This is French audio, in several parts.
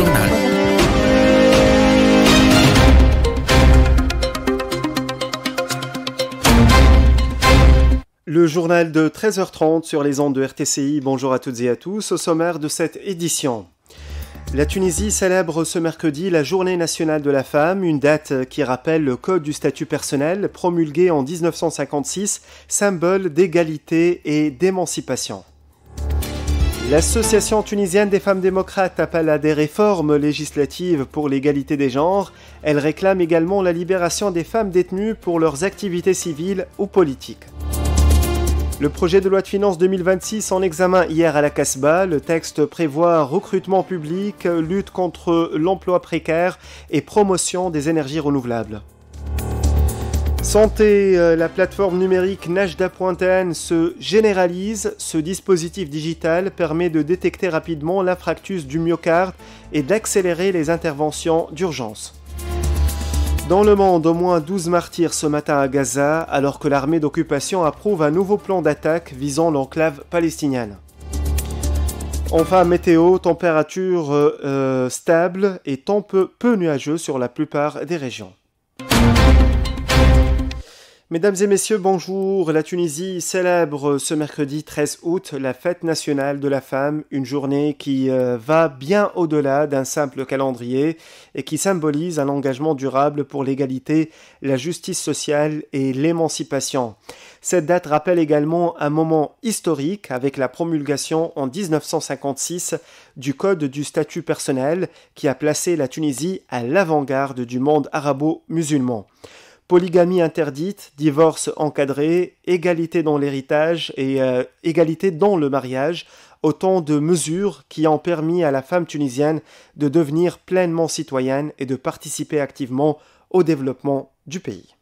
journal. Le journal de 13h30 sur les ondes de RTCI. Bonjour à toutes et à tous. Au sommaire de cette édition. La Tunisie célèbre ce mercredi la Journée nationale de la femme, une date qui rappelle le Code du statut personnel promulgué en 1956, symbole d'égalité et d'émancipation. L'Association tunisienne des femmes démocrates appelle à des réformes législatives pour l'égalité des genres. Elle réclame également la libération des femmes détenues pour leurs activités civiles ou politiques. Le projet de loi de finances 2026 en examen hier à la Casbah. Le texte prévoit recrutement public, lutte contre l'emploi précaire et promotion des énergies renouvelables. Santé, la plateforme numérique Najda.n se généralise. Ce dispositif digital permet de détecter rapidement l'infarctus du myocarde et d'accélérer les interventions d'urgence. Dans le monde, au moins 12 martyrs ce matin à Gaza, alors que l'armée d'occupation approuve un nouveau plan d'attaque visant l'enclave palestinienne. Enfin, météo, température stable et temps peu nuageux sur la plupart des régions. Mesdames et messieurs, bonjour. La Tunisie célèbre ce mercredi 13 août la fête nationale de la femme, une journée qui va bien au-delà d'un simple calendrier et qui symbolise un engagement durable pour l'égalité, la justice sociale et l'émancipation. Cette date rappelle également un moment historique avec la promulgation en 1956 du Code du statut personnel qui a placé la Tunisie à l'avant-garde du monde arabo-musulman. Polygamie interdite, divorce encadré, égalité dans l'héritage et égalité dans le mariage, autant de mesures qui ont permis à la femme tunisienne de devenir pleinement citoyenne et de participer activement au développement du pays.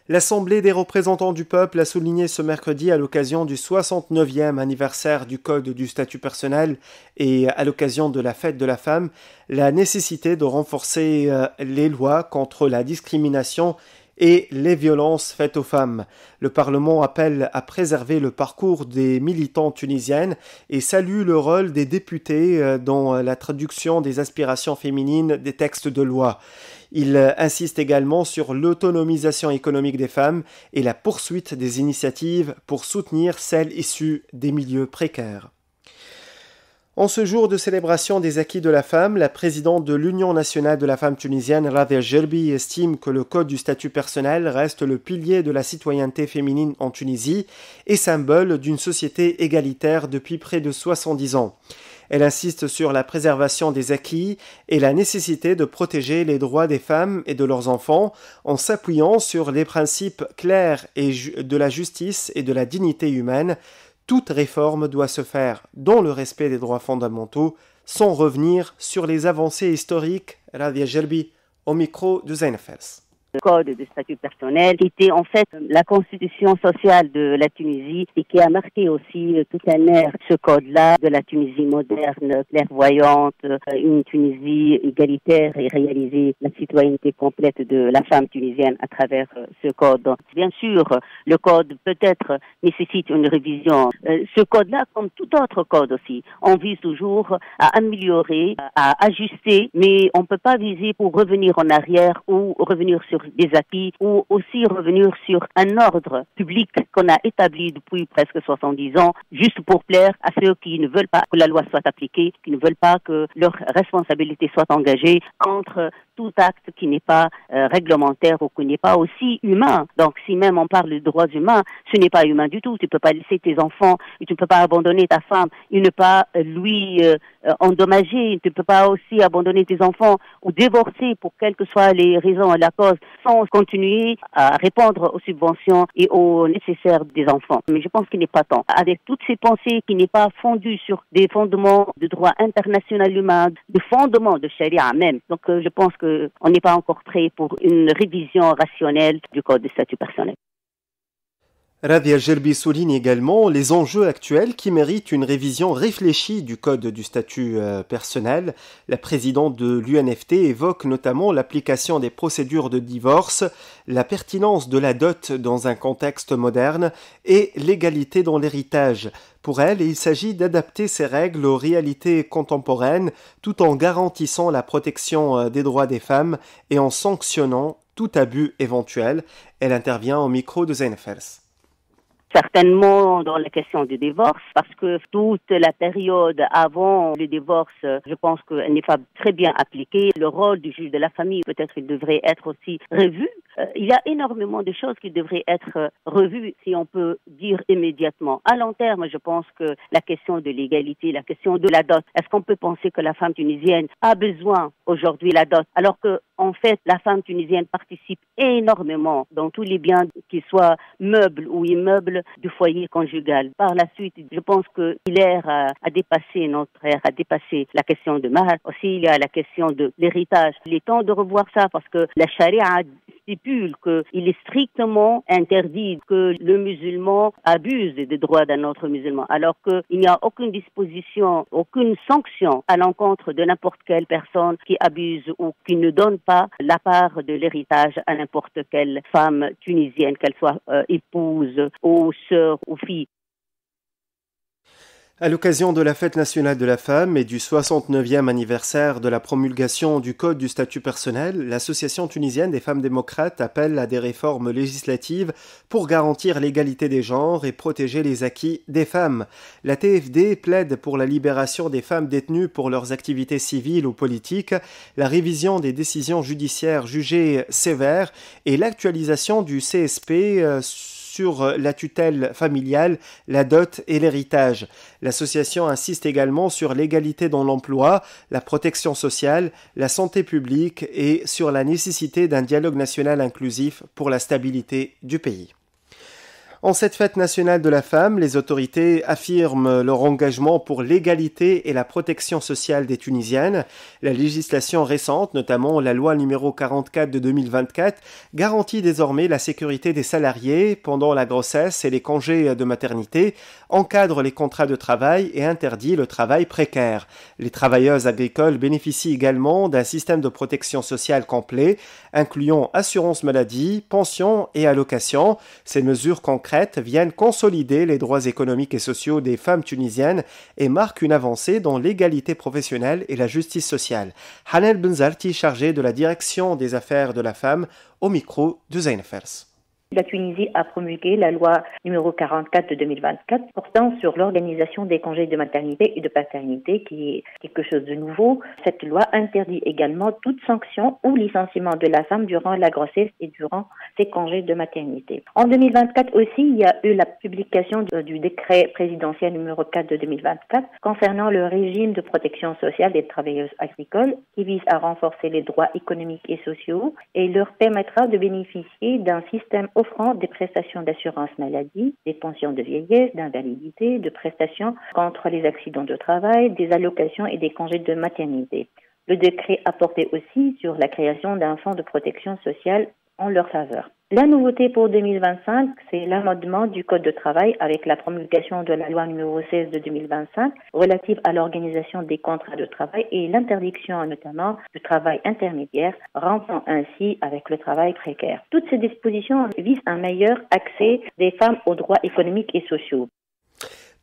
L'Assemblée des représentants du peuple a souligné ce mercredi à l'occasion du 69e anniversaire du Code du statut personnel et à l'occasion de la fête de la femme, la nécessité de renforcer les lois contre la discrimination et les violences faites aux femmes. Le Parlement appelle à préserver le parcours des militantes tunisiennes et salue le rôle des députés dans la traduction des aspirations féminines des textes de loi. Il insiste également sur l'autonomisation économique des femmes et la poursuite des initiatives pour soutenir celles issues des milieux précaires. En ce jour de célébration des acquis de la femme, la présidente de l'Union nationale de la femme tunisienne, Radhia Gerbi, estime que le Code du statut personnel reste le pilier de la citoyenneté féminine en Tunisie et symbole d'une société égalitaire depuis près de 70 ans. Elle insiste sur la préservation des acquis et la nécessité de protéger les droits des femmes et de leurs enfants en s'appuyant sur les principes clairs de la justice et de la dignité humaine. Toute réforme doit se faire dans le respect des droits fondamentaux sans revenir sur les avancées historiques. Radhia Gerbi au micro de Zainafels. Le code de statut personnel qui était en fait la constitution sociale de la Tunisie et qui a marqué aussi toute une ère, ce code-là de la Tunisie moderne, clairvoyante, une Tunisie égalitaire et réaliser la citoyenneté complète de la femme tunisienne à travers ce code. Bien sûr, le code peut-être nécessite une révision. Ce code-là, comme tout autre code aussi, on vise toujours à améliorer, à ajuster, mais on ne peut pas viser pour revenir en arrière ou revenir sur des acquis ou aussi revenir sur un ordre public qu'on a établi depuis presque 70 ans, juste pour plaire à ceux qui ne veulent pas que la loi soit appliquée, qui ne veulent pas que leur responsabilité soit engagée contre tout acte qui n'est pas réglementaire ou qui n'est pas aussi humain. Donc si même on parle de droits humains, ce n'est pas humain du tout. Tu ne peux pas laisser tes enfants, tu ne peux pas abandonner ta femme, et ne pas lui endommager, tu ne peux pas aussi abandonner tes enfants ou divorcer pour quelles que soient les raisons et la cause sans continuer à répondre aux subventions et aux nécessaires des enfants. Mais je pense qu'il n'est pas temps. Avec toutes ces pensées qui n'est pas fondue sur des fondements de droit international humain, des fondements de charia même. Donc je pense qu'on n'est pas encore prêt pour une révision rationnelle du code de statut personnel. Radhia Gerbi souligne également les enjeux actuels qui méritent une révision réfléchie du code du statut personnel. La présidente de l'UNFT évoque notamment l'application des procédures de divorce, la pertinence de la dot dans un contexte moderne et l'égalité dans l'héritage. Pour elle, il s'agit d'adapter ces règles aux réalités contemporaines tout en garantissant la protection des droits des femmes et en sanctionnant tout abus éventuel. Elle intervient au micro de Zain Fels. Certainement dans la question du divorce, parce que toute la période avant le divorce, je pense qu'elle n'est pas très bien appliquée. Le rôle du juge de la famille, peut-être il devrait être aussi revu. Il y a énormément de choses qui devraient être revues, si on peut dire immédiatement. À long terme, je pense que la question de l'égalité, la question de la dot, est-ce qu'on peut penser que la femme tunisienne a besoin aujourd'hui de la dot, alors que en fait, la femme tunisienne participe énormément dans tous les biens, qu'ils soient meubles ou immeubles, du foyer conjugal. Par la suite, je pense que l'ère a dépassé, notre ère a dépassé la question de mahar. Aussi, il y a la question de l'héritage. Il est temps de revoir ça parce que la charia stipule qu'il est strictement interdit que le musulman abuse des droits d'un autre musulman, alors qu'il n'y a aucune disposition, aucune sanction à l'encontre de n'importe quelle personne qui abuse ou qui ne donne pas la part de l'héritage à n'importe quelle femme tunisienne, qu'elle soit épouse ou sœur ou fille. À l'occasion de la Fête nationale de la femme et du 69e anniversaire de la promulgation du Code du statut personnel, l'Association tunisienne des femmes démocrates appelle à des réformes législatives pour garantir l'égalité des genres et protéger les acquis des femmes. La TFD plaide pour la libération des femmes détenues pour leurs activités civiles ou politiques, la révision des décisions judiciaires jugées sévères et l'actualisation du CSP sur la tutelle familiale, la dot et l'héritage. L'association insiste également sur l'égalité dans l'emploi, la protection sociale, la santé publique et sur la nécessité d'un dialogue national inclusif pour la stabilité du pays. En cette fête nationale de la femme, les autorités affirment leur engagement pour l'égalité et la protection sociale des Tunisiennes. La législation récente, notamment la loi numéro 44 de 2024, garantit désormais la sécurité des salariés pendant la grossesse et les congés de maternité, encadre les contrats de travail et interdit le travail précaire. Les travailleuses agricoles bénéficient également d'un système de protection sociale complet, incluant assurance maladie, pension et allocation. Ces mesures concrètes viennent consolider les droits économiques et sociaux des femmes tunisiennes et marquent une avancée dans l'égalité professionnelle et la justice sociale. Hanel Benzarti, chargé de la direction des affaires de la femme, au micro de Zain Fels. La Tunisie a promulgué la loi numéro 44 de 2024 portant sur l'organisation des congés de maternité et de paternité, qui est quelque chose de nouveau. Cette loi interdit également toute sanction ou licenciement de la femme durant la grossesse et durant ses congés de maternité. En 2024 aussi, il y a eu la publication du décret présidentiel numéro 4 de 2024 concernant le régime de protection sociale des travailleuses agricoles, qui vise à renforcer les droits économiques et sociaux et leur permettra de bénéficier d'un système offrant des prestations d'assurance maladie, des pensions de vieillesse, d'invalidité, de prestations contre les accidents de travail, des allocations et des congés de maternité. Le décret a porté aussi sur la création d'un fonds de protection sociale en leur faveur. La nouveauté pour 2025, c'est l'amendement du Code de travail avec la promulgation de la loi numéro 16 de 2025 relative à l'organisation des contrats de travail et l'interdiction notamment du travail intermédiaire, rompant ainsi avec le travail précaire. Toutes ces dispositions visent un meilleur accès des femmes aux droits économiques et sociaux.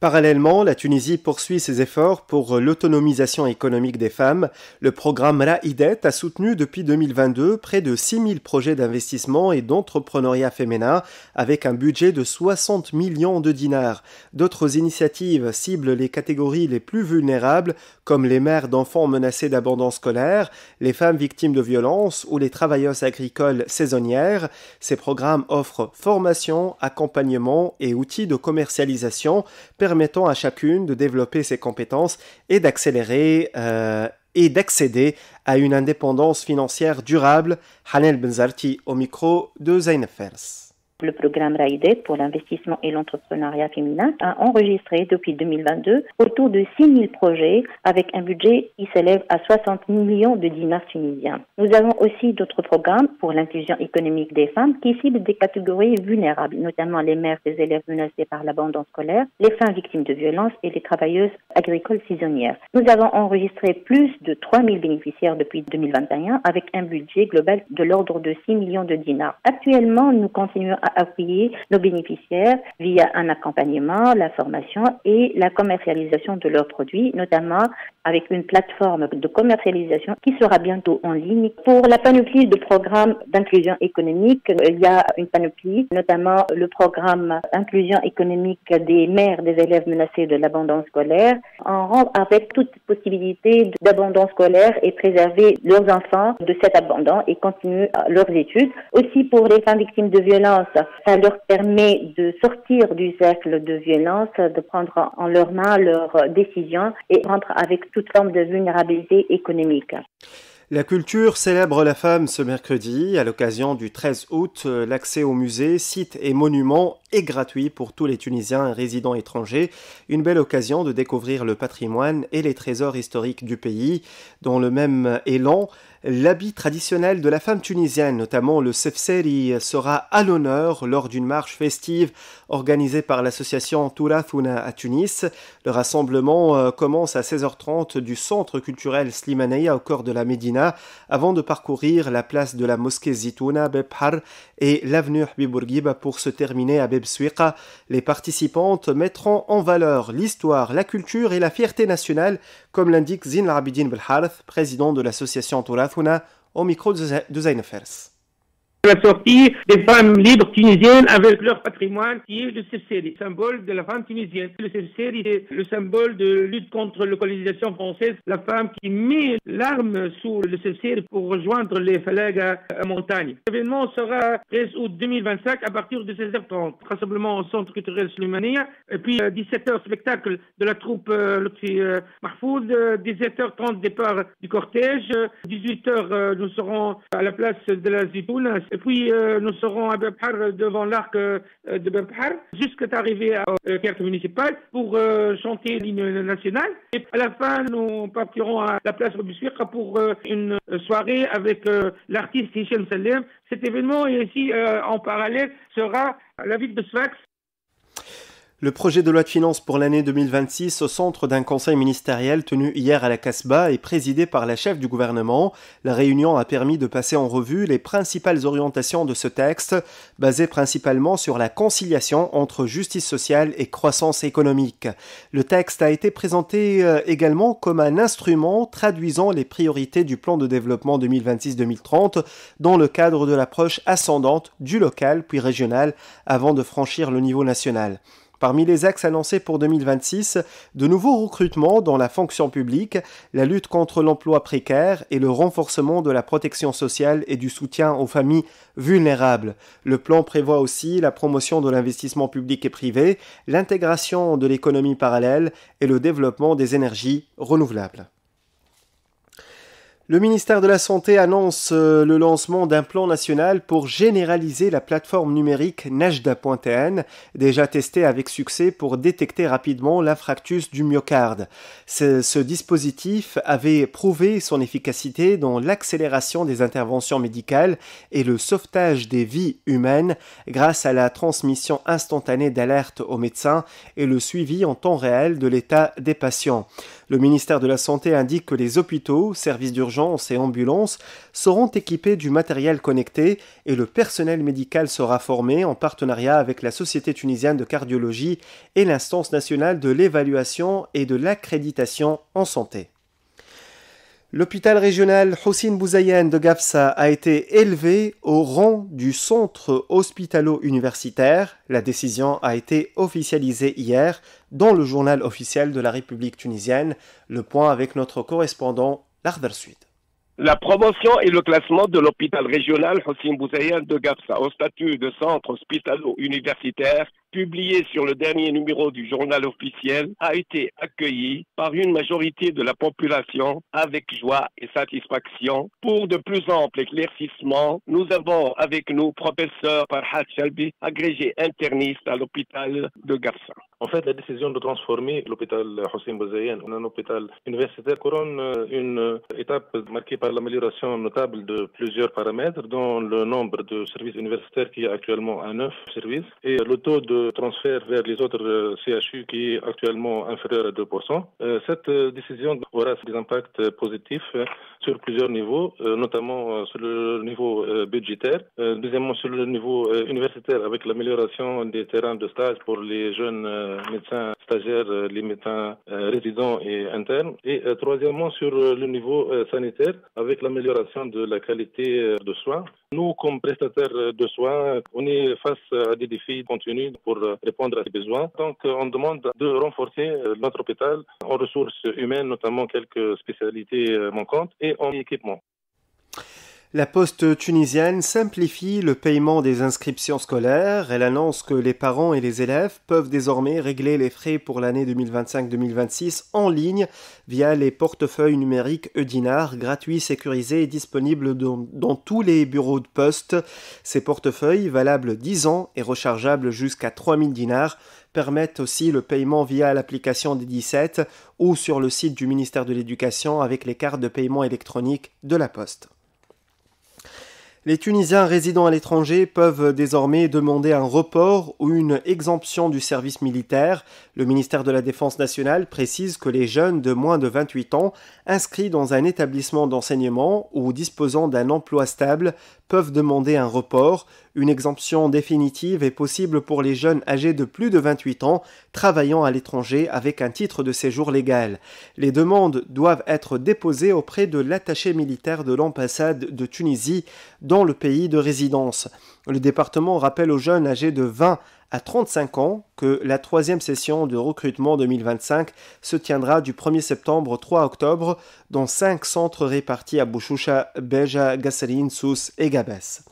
Parallèlement, la Tunisie poursuit ses efforts pour l'autonomisation économique des femmes. Le programme Ra'idet a soutenu depuis 2022 près de 6000 projets d'investissement et d'entrepreneuriat féminin avec un budget de 60 millions de dinars. D'autres initiatives ciblent les catégories les plus vulnérables comme les mères d'enfants menacés d'abandon scolaire, les femmes victimes de violences ou les travailleuses agricoles saisonnières. Ces programmes offrent formation, accompagnement et outils de commercialisation permettant à chacune de développer ses compétences et d'accéder à une indépendance financière durable. Hanel Benzarti au micro de Zain Fels. Le programme Ra'idet pour l'investissement et l'entrepreneuriat féminin a enregistré depuis 2022 autour de 6000 projets avec un budget qui s'élève à 60 millions de dinars tunisiens. Nous avons aussi d'autres programmes pour l'inclusion économique des femmes qui ciblent des catégories vulnérables, notamment les mères des élèves menacés par l'abandon scolaire, les femmes victimes de violences et les travailleuses agricoles saisonnières. Nous avons enregistré plus de 3000 bénéficiaires depuis 2021 avec un budget global de l'ordre de 6 millions de dinars. Actuellement, nous continuons à appuyer nos bénéficiaires via un accompagnement, la formation et la commercialisation de leurs produits, notamment avec une plateforme de commercialisation qui sera bientôt en ligne. Pour la panoplie de programmes d'inclusion économique, il y a une panoplie, notamment le programme inclusion économique des mères des élèves menacés de l'abandon scolaire, en rend avec toute possibilité d'abandon scolaire et préserver leurs enfants de cet abandon et continuer leurs études. Aussi pour les femmes victimes de violences, ça leur permet de sortir du cercle de violence, de prendre en leurs mains leurs décisions et rentrer avec toute forme de vulnérabilité économique. La culture célèbre la femme ce mercredi. À l'occasion du 13 août, l'accès aux musées, sites et monuments est gratuit pour tous les Tunisiens et résidents étrangers. Une belle occasion de découvrir le patrimoine et les trésors historiques du pays. Dans le même élan, l'habit traditionnel de la femme tunisienne, notamment le sefseri, sera à l'honneur lors d'une marche festive organisée par l'association Tourathuna à Tunis. Le rassemblement commence à 16h30 du centre culturel Slimaniya au cœur de la Médina, avant de parcourir la place de la mosquée Zitouna, Bebhar et l'avenue Habib Bourguiba pour se terminer à Bebsouika. Les participantes mettront en valeur l'histoire, la culture et la fierté nationale, comme l'indique Zine Abidine Belharth, président de l'association Tourathuna, au micro de Zayn Fers. La sortie des femmes libres tunisiennes avec leur patrimoine qui est le sefseri, symbole de la femme tunisienne. Le sefseri est le symbole de lutte contre la colonisation française. La femme qui met l'arme sous le sefseri pour rejoindre les falagas à montagne. L'événement sera 13 août 2025 à partir de 16h30. Rassemblement au centre culturel Slimaniya. Et puis 17h spectacle de la troupe Lutfi Mahfouz. 17h30 départ du cortège. 18h nous serons à la place de la Zitouna. Et puis, nous serons à Bebhar devant l'arc de Bebhar jusqu'à arriver au théâtre municipal pour chanter l'hymne national. Et à la fin, nous partirons à la place Bebsouika pour une soirée avec l'artiste Hichem Salem. Cet événement, ici, en parallèle, sera à la ville de Sfax. Le projet de loi de finances pour l'année 2026 au centre d'un conseil ministériel tenu hier à la Casbah est présidé par la chef du gouvernement. La réunion a permis de passer en revue les principales orientations de ce texte, basé principalement sur la conciliation entre justice sociale et croissance économique. Le texte a été présenté également comme un instrument traduisant les priorités du plan de développement 2026-2030 dans le cadre de l'approche ascendante du local puis régional avant de franchir le niveau national. Parmi les axes annoncés pour 2026, de nouveaux recrutements dans la fonction publique, la lutte contre l'emploi précaire et le renforcement de la protection sociale et du soutien aux familles vulnérables. Le plan prévoit aussi la promotion de l'investissement public et privé, l'intégration de l'économie parallèle et le développement des énergies renouvelables. Le ministère de la Santé annonce le lancement d'un plan national pour généraliser la plateforme numérique Najda.tn, déjà testée avec succès pour détecter rapidement l'infarctus du myocarde. Ce dispositif avait prouvé son efficacité dans l'accélération des interventions médicales et le sauvetage des vies humaines grâce à la transmission instantanée d'alertes aux médecins et le suivi en temps réel de l'état des patients. Le ministère de la Santé indique que les hôpitaux, services d'urgence et ambulances seront équipés du matériel connecté et le personnel médical sera formé en partenariat avec la Société tunisienne de cardiologie et l'Instance nationale de l'évaluation et de l'accréditation en santé. L'hôpital régional Hossein Bouzaïen de Gafsa a été élevé au rang du centre hospitalo-universitaire. La décision a été officialisée hier dans le journal officiel de la République tunisienne. Le point avec notre correspondant, L'Akhdar Sud. La promotion et le classement de l'hôpital régional Hossein Bouzaïen de Gafsa au statut de centre hospitalo-universitaire, publié sur le dernier numéro du journal officiel, a été accueilli par une majorité de la population avec joie et satisfaction. Pour de plus amples éclaircissements, nous avons avec nous professeur Farhat Chalbi, agrégé interniste à l'hôpital de Gafsa. En fait, la décision de transformer l'hôpital Hossein Bouzaïen en un hôpital universitaire couronne une étape marquée par l'amélioration notable de plusieurs paramètres, dont le nombre de services universitaires qui est actuellement à 9 services et le taux de transfert vers les autres CHU qui est actuellement inférieur à 2%. Cette décision aura des impacts positifs sur plusieurs niveaux, notamment sur le niveau budgétaire. Deuxièmement, sur le niveau universitaire, avec l'amélioration des terrains de stage pour les jeunes médecins stagiaires, les médecins résidents et internes. Et troisièmement, sur le niveau sanitaire, avec l'amélioration de la qualité de soins. Nous, comme prestataires de soins, on est face à des défis continus pour répondre à ces besoins. Donc, on demande de renforcer notre hôpital en ressources humaines, notamment quelques spécialités manquantes, et en équipement. La Poste tunisienne simplifie le paiement des inscriptions scolaires. Elle annonce que les parents et les élèves peuvent désormais régler les frais pour l'année 2025-2026 en ligne via les portefeuilles numériques Eudinar, gratuits, sécurisés et disponibles dans tous les bureaux de poste. Ces portefeuilles, valables 10 ans et rechargeables jusqu'à 3000 dinars, permettent aussi le paiement via l'application des 17 ou sur le site du ministère de l'Éducation avec les cartes de paiement électroniques de la Poste. Les Tunisiens résidant à l'étranger peuvent désormais demander un report ou une exemption du service militaire. Le ministère de la Défense nationale précise que les jeunes de moins de 28 ans inscrits dans un établissement d'enseignement ou disposant d'un emploi stable peuvent demander un report. Une exemption définitive est possible pour les jeunes âgés de plus de 28 ans travaillant à l'étranger avec un titre de séjour légal. Les demandes doivent être déposées auprès de l'attaché militaire de l'ambassade de Tunisie dans le pays de résidence. Le département rappelle aux jeunes âgés de 20 à 35 ans que la 3e session de recrutement 2025 se tiendra du 1er septembre au 3 octobre dans 5 centres répartis à Bouchoucha, Béja, Gasserine, Sousse et Gabès.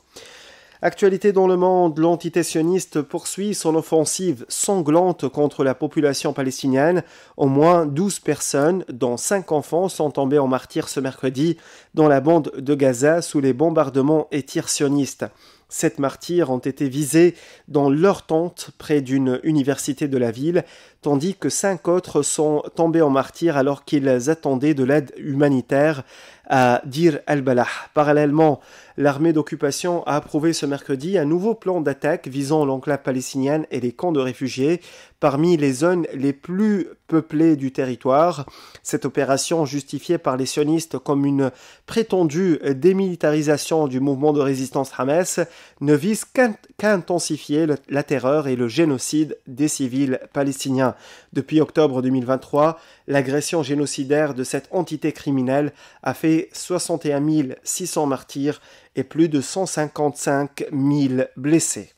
Actualité dans le monde, l'entité sioniste poursuit son offensive sanglante contre la population palestinienne. Au moins 12 personnes, dont 5 enfants, sont tombées en martyrs ce mercredi dans la bande de Gaza sous les bombardements et tirs sionistes. 7 martyrs ont été visés dans leur tente près d'une université de la ville, tandis que 5 autres sont tombés en martyrs alors qu'ils attendaient de l'aide humanitaire à Dir al-Balah. Parallèlement, l'armée d'occupation a approuvé ce mercredi un nouveau plan d'attaque visant l'enclave palestinienne et les camps de réfugiés parmi les zones les plus peuplées du territoire. Cette opération, justifiée par les sionistes comme une prétendue démilitarisation du mouvement de résistance Hamas, ne vise qu'à intensifier la terreur et le génocide des civils palestiniens. Depuis octobre 2023, l'agression génocidaire de cette entité criminelle a fait 61 600 martyrs et plus de 155 000 blessés.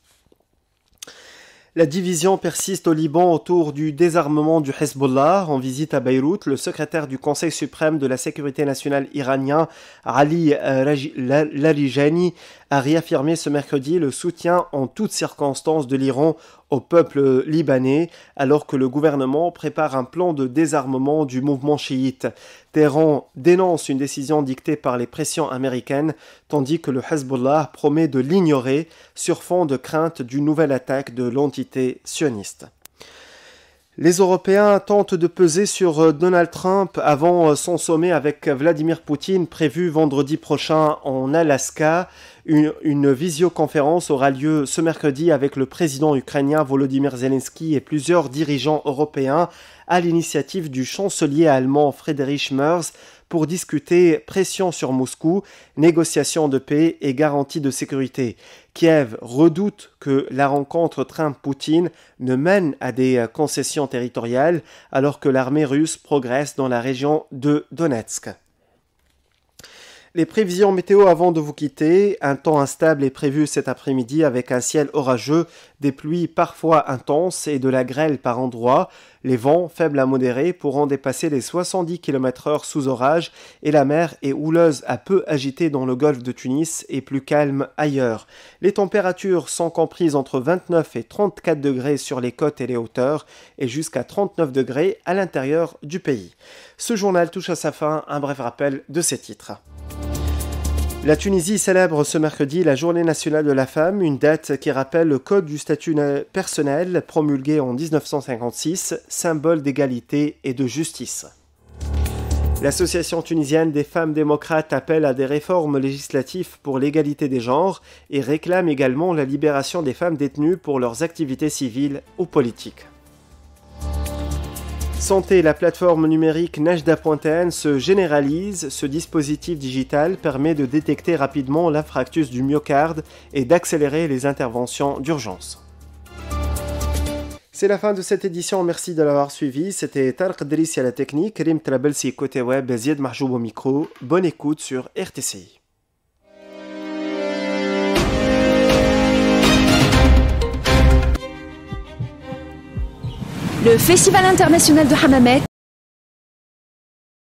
La division persiste au Liban autour du désarmement du Hezbollah. En visite à Beyrouth, le secrétaire du Conseil suprême de la sécurité nationale iranien, Ali Larijani, a réaffirmé ce mercredi le soutien en toutes circonstances de l'Iran au peuple libanais, alors que le gouvernement prépare un plan de désarmement du mouvement chiite. Téhéran dénonce une décision dictée par les pressions américaines, tandis que le Hezbollah promet de l'ignorer sur fond de crainte d'une nouvelle attaque de l'entité sioniste. Les Européens tentent de peser sur Donald Trump avant son sommet avec Vladimir Poutine prévu vendredi prochain en Alaska. Une visioconférence aura lieu ce mercredi avec le président ukrainien Volodymyr Zelensky et plusieurs dirigeants européens à l'initiative du chancelier allemand Friedrich Merz pour discuter pression sur Moscou, négociations de paix et garanties de sécurité. Kiev redoute que la rencontre Trump-Poutine ne mène à des concessions territoriales alors que l'armée russe progresse dans la région de Donetsk. Les prévisions météo avant de vous quitter. Un temps instable est prévu cet après-midi avec un ciel orageux, des pluies parfois intenses et de la grêle par endroits. Les vents, faibles à modérés, pourront dépasser les 70 km/h sous orage et la mer est houleuse à peu agitée dans le golfe de Tunis et plus calme ailleurs. Les températures sont comprises entre 29 et 34 degrés sur les côtes et les hauteurs et jusqu'à 39 degrés à l'intérieur du pays. Ce journal touche à sa fin, un bref rappel de ces titres. La Tunisie célèbre ce mercredi la Journée nationale de la femme, une date qui rappelle le Code du statut personnel promulgué en 1956, symbole d'égalité et de justice. L'Association tunisienne des femmes démocrates appelle à des réformes législatives pour l'égalité des genres et réclame également la libération des femmes détenues pour leurs activités civiles ou politiques. Santé, la plateforme numérique Nejda.n se généralise. Ce dispositif digital permet de détecter rapidement l'infarctus du myocarde et d'accélérer les interventions d'urgence. C'est la fin de cette édition, merci de l'avoir suivi. C'était Tarek Drissi à la technique, Rim Trabelsi côté web, Zied Mahjoub au micro. Bonne écoute sur RTCI. Le Festival international de Hammamet